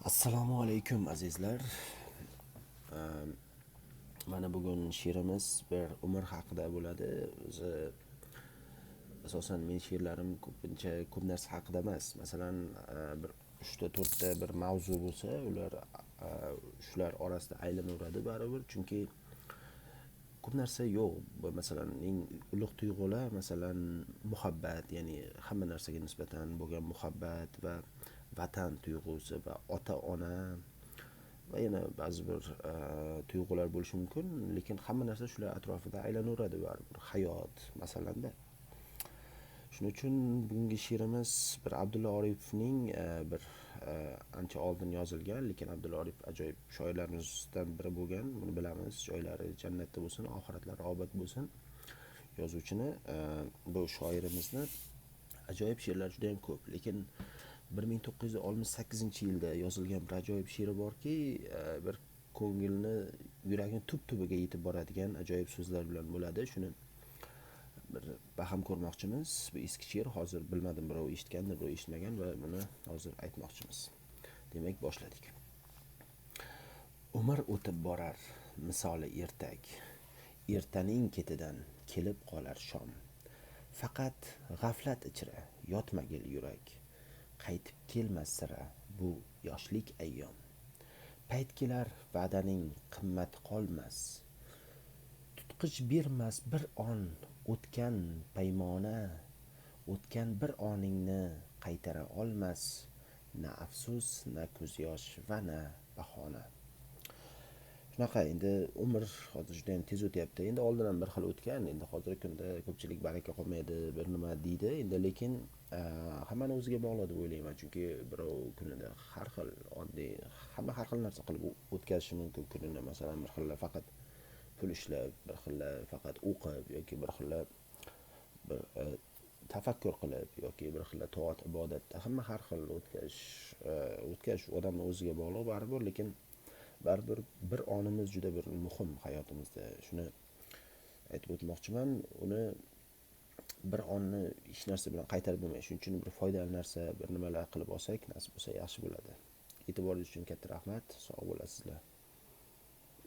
Assalomu alaykum azizlar. Mana bugun she'rimiz bir umr haqida bo'ladi. O'zi asosan men she'rlarim ko'pincha ko'p narsa haqida emas. Masalan, bir 3 ta 4 ta bir mavzu bo'lsa, ular shular orasida aylanaveradi baribir, chunki ko'p narsa yo'q. Masalan, eng ulug' tuyg'ular, masalan, muhabbat, ya'ni hamma narsaga nisbatan bo'lgan muhabbat va vatan tuyg'usi va ota-ona va yana ba'zi bir tuyg'ular bo'lishi mumkin, lekin hamma narsa shular atrofida aylanaveradi baribir. Hayot masalanda. Shuning uchun bugungi she'rimiz bir Abdulla Oripovning bir ancha oldin yozilgan, lekin Abdulla Oripov ajoyib shoirlarimizdan biri bo'lgan. Buni bilamiz. Joylari jannatda bo'lsin, oxiratlari obod bo'lsin. Yozuvchini bu shoirimizni ajoyib she'rlar juda ham ko'p, lekin 1968-yilda yozilgan bir ajoyib she'ri borki, bir ko'ngilni, yurakni tub-tubiga yetib boradigan ajoyib so'zlar bilan bo'ladi. Shuni bir baham ko'rmoqchimiz. Bu eski she'r, hozir bilmadim, birov eshitgandir, birov eshitmagan va buni hozir aytmoqchimiz. Demak, boshladik. Umr o'tib borar, misoli ertak. Ertaning ketidan kelib qolar shom. Faqat g'aflat ichra yotmagil yurak. Qaytib kelmas sira bu yoshlik ayyom. Payt kelar va'daning qimmati qolmas. Tutqich bermas bir on o'tgan paymona. O'tgan bir oningni qaytara olmas. Na afsus, na ko'z yosh va na bahona. Shunaqa, endi umr hozir juda ham tez o'tyapti. Endi oldin ham bir xil o'tgan. Endi hozirgi kunda ko'pchilik baraka qolmaydi, bir nima deydi. Endi lekin hammani o'ziga bog'liq deb o'ylayman. Chunki birov kunida har xil oddiy, hamma har xil narsa qilib o'tkazishi mumkin kunini. Masalan, bir xillar faqat pul ishlab, bir xillar faqat o'qib yoki bir xillar bir tafakkur qilib yoki bir xillar toat ibodatda, hamma har xil o'tkazish odamni o'ziga bog'liq baribir, lekin baribir bir onimiz juda bir muhim hayotimizda. Shuni aytib o'tmoqchiman. Uni bir onni hech narsa bilan qaytarib bo'lmaydi. Shuning uchun bir foydali narsa, bir nimalar qilib olsak, nasib bo'lsa yaxshi bo'ladi. E'tiboringiz uchun katta rahmat. Sog' bo'lasizlar.